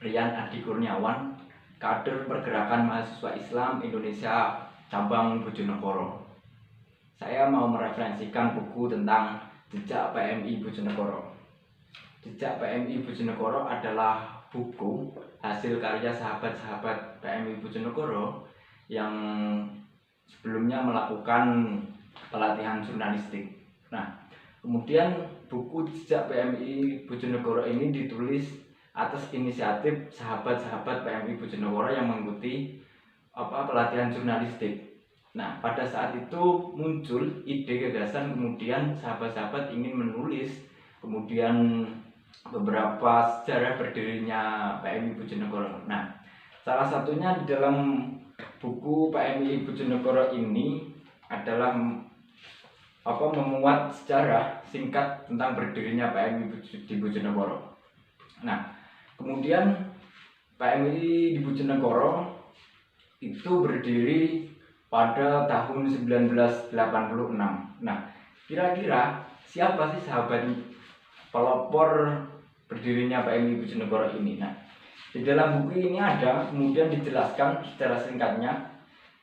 Rian Adi Kurniawan, kader Pergerakan Mahasiswa Islam Indonesia cabang Bojonegoro. Saya mau mereferensikan buku tentang Jejak PMI Bojonegoro. Jejak PMI Bojonegoro adalah buku hasil karya sahabat-sahabat PMI Bojonegoro yang sebelumnya melakukan pelatihan jurnalistik. Nah, kemudian buku Jejak PMI Bojonegoro ini ditulis atas inisiatif sahabat-sahabat PMI Bojonegoro yang mengikuti pelatihan jurnalistik. Nah, pada saat itu muncul ide gagasan, kemudian sahabat-sahabat ingin menulis kemudian beberapa sejarah berdirinya PMI Bojonegoro. Nah, salah satunya di dalam buku PMI Bojonegoro ini adalah memuat sejarah singkat tentang berdirinya PMI di Bojonegoro. Nah, kemudian PMI di Bojonegoro itu berdiri pada tahun 1986. Nah, kira-kira siapa sih sahabat pelopor berdirinya PMI Bojonegoro ini? Nah, di dalam buku ini ada kemudian dijelaskan secara singkatnya.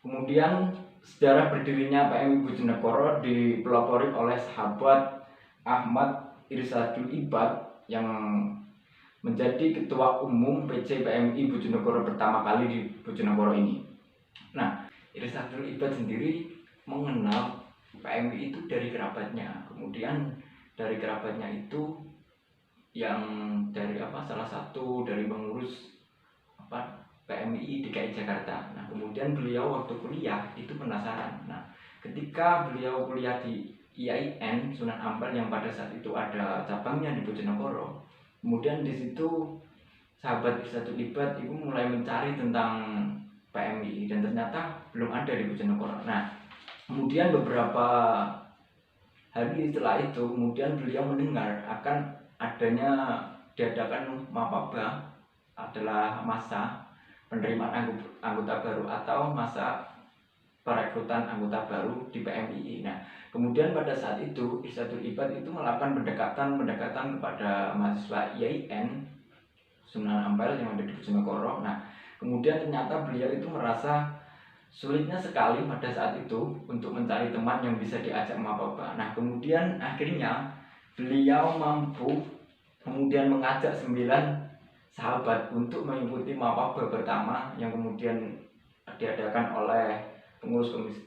Kemudian sejarah berdirinya PMI Bojonegoro dipelopori oleh sahabat Ahmad Irsadul Ibad yang menjadi ketua umum PC PMI Bojonegoro pertama kali di Bojonegoro ini. Nah, Irsadul Ibad sendiri mengenal PMI itu dari kerabatnya. Kemudian dari kerabatnya itu yang dari salah satu dari pengurus PMI DKI Jakarta. Nah, kemudian beliau waktu kuliah itu penasaran. Nah, ketika beliau kuliah di IAIN Sunan Ampel yang pada saat itu ada cabangnya di Bojonegoro, kemudian di situ sahabat Irsadul Ibad itu mulai mencari tentang PMI dan ternyata belum ada di Bojonegoro. Nah, kemudian beberapa hari setelah itu kemudian beliau mendengar akan adanya diadakan Mapaba, adalah masa penerimaan anggota baru atau masa perekrutan anggota baru di PMI. Nah, kemudian pada saat itu Irsadul Ibad itu melakukan pendekatan kepada mahasiswa IAIN Sunan Ampel yang ada di Bojonegoro. Nah, kemudian ternyata beliau itu merasa sulitnya sekali pada saat itu untuk mencari teman yang bisa diajak Mapaba. Nah, kemudian akhirnya beliau mampu kemudian mengajak 9 sahabat untuk mengikuti Mapaba pertama yang kemudian diadakan oleh pengurus Komisi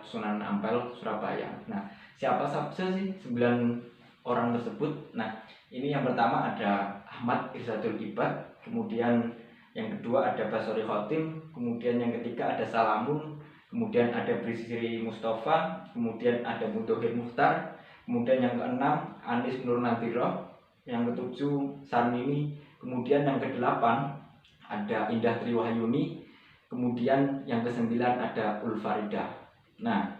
Sunan Ampel Surabaya. Nah, siapa saja sih 9 orang tersebut? Nah, ini yang pertama ada Ahmad Irsadul Ibad, kemudian yang kedua ada Basori Khotim, kemudian yang ketiga ada Salamun, kemudian ada Bisri Mustafa, kemudian ada Mutohir Mukhtar, kemudian yang keenam Anis Nur Nadiro, yang ketujuh Sarmini, kemudian yang kedelapan ada Indah Triwahyuni, kemudian yang kesembilan ada Ulfarida. Nah,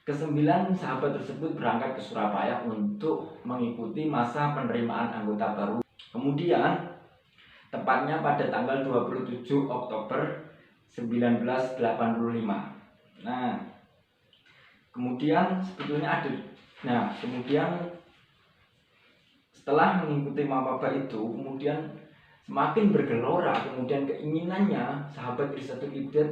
kesembilan sahabat tersebut berangkat ke Surabaya untuk mengikuti masa penerimaan anggota baru. Kemudian tepatnya pada tanggal 27 Oktober 1985. Nah, kemudian sebetulnya kemudian setelah mengikuti Mapaba itu, kemudian semakin bergelora, kemudian keinginannya sahabat Irsadul Ibad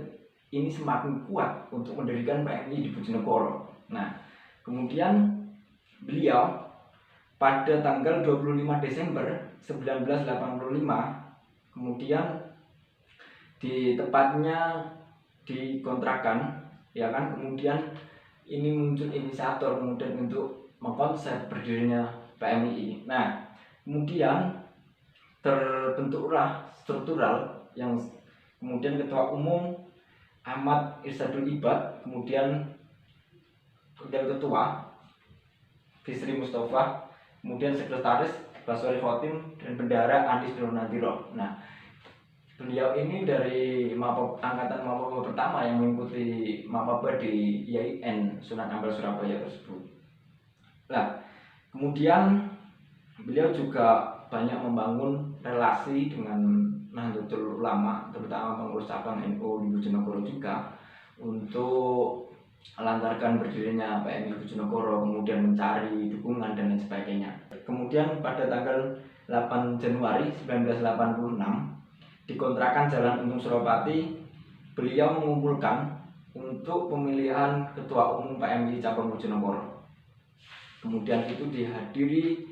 ini semakin kuat untuk mendirikan PMI di Bojonegoro. Nah, kemudian beliau pada tanggal 25 Desember 1985 kemudian tepatnya di kontrakan, ya kan, kemudian ini muncul inisiator kemudian untuk mengkonsep berdirinya PMI. Nah, kemudian terbentuklah struktural yang kemudian ketua umum Ahmad Irsadul Ibad, kemudian ketua Bisri Mustafa, kemudian sekretaris Basori Khotim, dan bendahara Anis Nur Nadiro. Nah, beliau ini dari angkatan Mapaba pertama yang mengikuti Mapaba di IAIN Sunan Ampel Surabaya tersebut. Nah, kemudian beliau juga banyak membangun relasi dengan Nahdlatul Ulama, terutama pengurus cabang NU di Bojonegoro juga, untuk melantarkan berdirinya PMI Bojonegoro, kemudian mencari dukungan dan lain sebagainya. Kemudian pada tanggal 8 Januari 1986 di kontrakan Jalan Untung Suropati, beliau mengumpulkan untuk pemilihan Ketua Umum PMI Cabang Bojonegoro. Kemudian itu dihadiri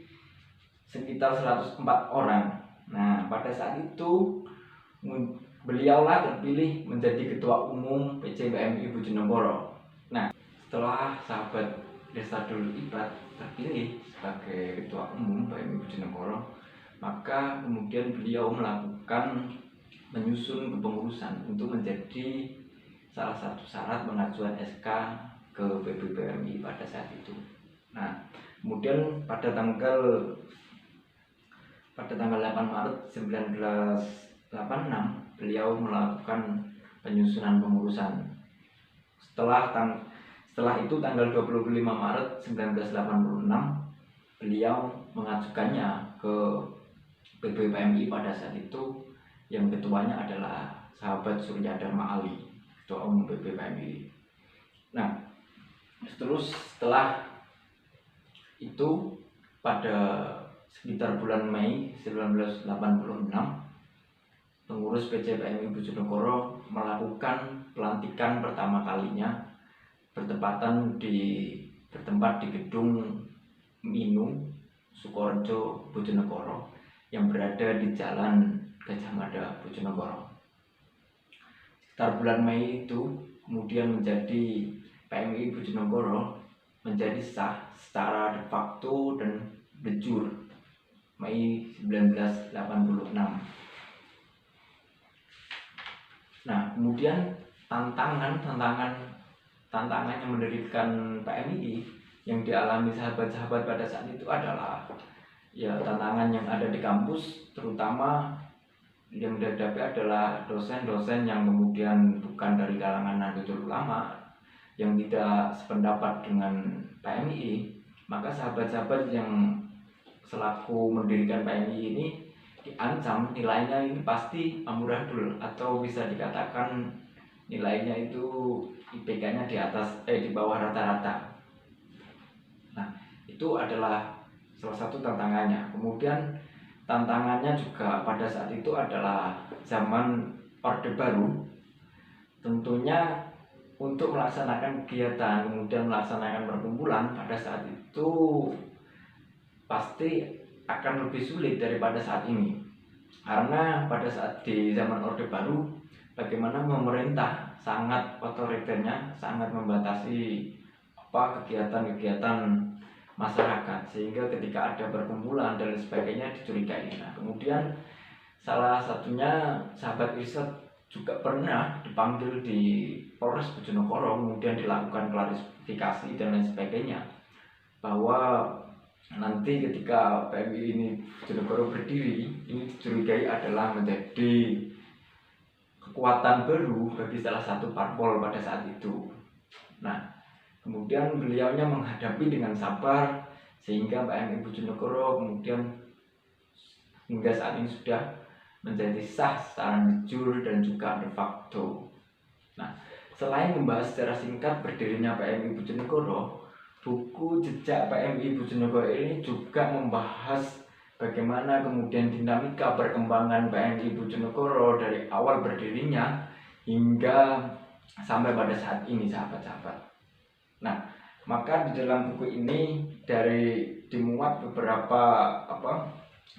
sekitar 104 orang. Nah, pada saat itu beliaulah terpilih menjadi Ketua Umum PC PMI Bojonegoro. Nah, setelah sahabat Irsadul Ibad terpilih sebagai Ketua Umum PMI Bojonegoro, maka kemudian beliau melakukan menyusun kepengurusan untuk menjadi salah satu syarat pengajuan SK ke PBPMI pada saat itu. Nah, kemudian pada tanggal 8 Maret 1986 beliau melakukan penyusunan pengurusan. Setelah itu tanggal 25 Maret 1986 beliau mengajukannya ke PBPMI pada saat itu, yang ketuanya adalah sahabat Surya Dharma Ali, Ketua Umum PBPMI. Nah, terus setelah itu pada sekitar bulan Mei 1986 pengurus PC PMI Bojonegoro melakukan pelantikan pertama kalinya bertempat di gedung Minu Sukorejo Bojonegoro yang berada di Jalan Gajah Mada Bojonegoro. Sekitar bulan Mei itu kemudian menjadi PMI Bojonegoro menjadi sah secara de facto dan de jure Mei 1986. Nah, kemudian tantangan yang mendirikan PMI yang dialami sahabat-sahabat pada saat itu adalah ya tantangan yang ada di kampus, terutama yang dihadapi adalah dosen-dosen yang kemudian bukan dari kalangan Nahdlatul Ulama, yang tidak sependapat dengan PMI. Maka sahabat-sahabat yang selaku mendirikan PMI ini diancam nilainya ini pasti amburadul, atau bisa dikatakan nilainya itu IPK-nya di bawah rata-rata. Nah, itu adalah salah satu tantangannya. Kemudian tantangannya juga pada saat itu adalah zaman Orde Baru. Tentunya untuk melaksanakan kegiatan, kemudian melaksanakan perkumpulan pada saat itu pasti akan lebih sulit daripada saat ini. Karena pada saat di zaman Orde Baru, bagaimana pemerintah sangat otoriternya, sangat membatasi kegiatan-kegiatan masyarakat, sehingga ketika ada perkumpulan dan sebagainya dicurigai. Nah, kemudian salah satunya sahabat Irsad juga pernah dipanggil di Polres Bojonegoro, kemudian dilakukan klarifikasi dan lain sebagainya, bahwa nanti ketika PMI ini Bojonegoro berdiri, ini dicurigai adalah menjadi kekuatan baru bagi salah satu parpol pada saat itu. Nah, kemudian beliaunya menghadapi dengan sabar, sehingga PMI Bojonegoro kemudian hingga saat ini sudah menjadi sah secara de jure dan juga de facto. Nah, selain membahas secara singkat berdirinya PMI Bojonegoro, buku Jejak PMI Bojonegoro ini juga membahas bagaimana kemudian dinamika perkembangan PMI Bojonegoro dari awal berdirinya hingga sampai pada saat ini, sahabat-sahabat. Nah, maka di dalam buku ini dimuat beberapa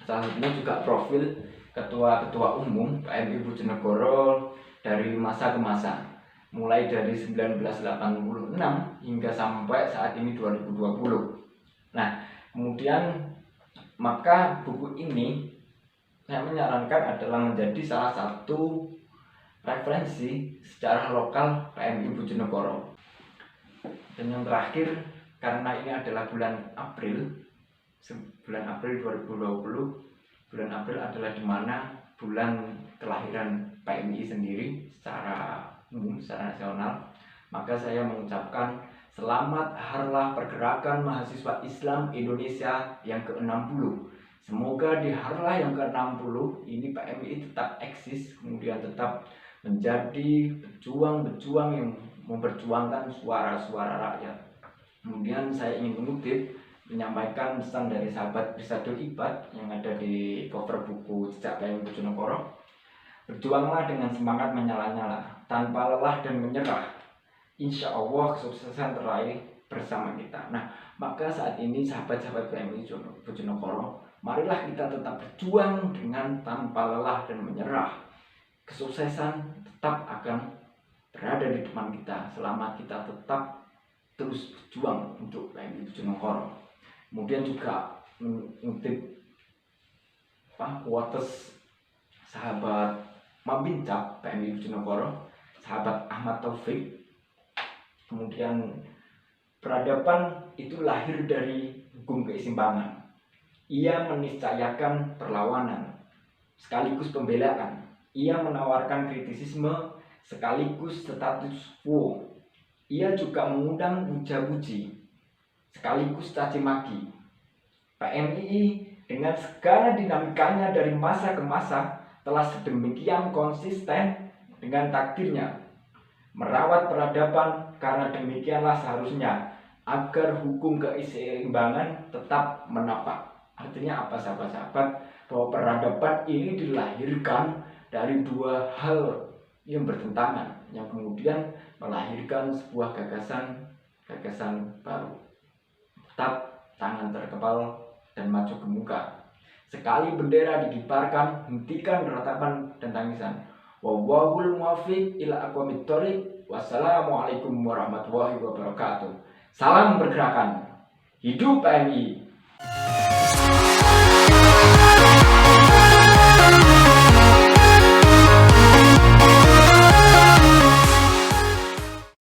salah satunya juga profil ketua-ketua umum PMI Bojonegoro dari masa ke masa, mulai dari 1986 hingga sampai saat ini 2020. Nah, kemudian maka buku ini saya menyarankan adalah menjadi salah satu referensi secara lokal PMI Bojonegoro. Dan yang terakhir, karena ini adalah bulan April 2020, bulan April adalah dimana bulan kelahiran PMI sendiri secara umum, secara nasional, maka saya mengucapkan selamat Harlah Pergerakan Mahasiswa Islam Indonesia yang ke-60. Semoga di Harlah yang ke-60 ini PMI tetap eksis, kemudian tetap menjadi pejuang-pejuang yang memperjuangkan suara-suara rakyat. Kemudian saya ingin menyampaikan pesan dari sahabat Irsadul Ibad yang ada di cover buku Jejak PMI Bojonegoro, Berjuanglah dengan semangat menyala-nyala, tanpa lelah dan menyerah. Insya Allah kesuksesan terakhir bersama kita. Nah, maka saat ini sahabat-sahabat PMI Bojonegoro, marilah kita tetap berjuang dengan tanpa lelah dan menyerah. Kesuksesan tetap akan berada di depan kita selama kita tetap terus berjuang untuk PMI Bojonegoro. Kemudian juga mengutip quotes sahabat Mabincap PMI Bojonegoro, sahabat Ahmad Taufik. Kemudian peradaban itu lahir dari hukum keseimbangan. Ia meniscayakan perlawanan sekaligus pembelaan. Ia menawarkan kritisisme sekaligus status quo. Ia juga mengundang puja-puji sekaligus caci maki. PMII dengan segala dinamikanya dari masa ke masa telah sedemikian konsisten dengan takdirnya merawat peradaban, karena demikianlah seharusnya agar hukum keseimbangan tetap menapak. Artinya apa sahabat-sahabat? Bahwa peradaban ini dilahirkan dari dua hal yang bertentangan, yang kemudian melahirkan sebuah gagasan baru. Tetap tangan terkepal dan maju ke muka. Sekali bendera dikibarkan, hentikan ratapan dan tangisan. Wallahul muwaffiq ila aqwamit thoriq. Wassalamualaikum warahmatullahi wabarakatuh. Salam pergerakan. Hidup PMI.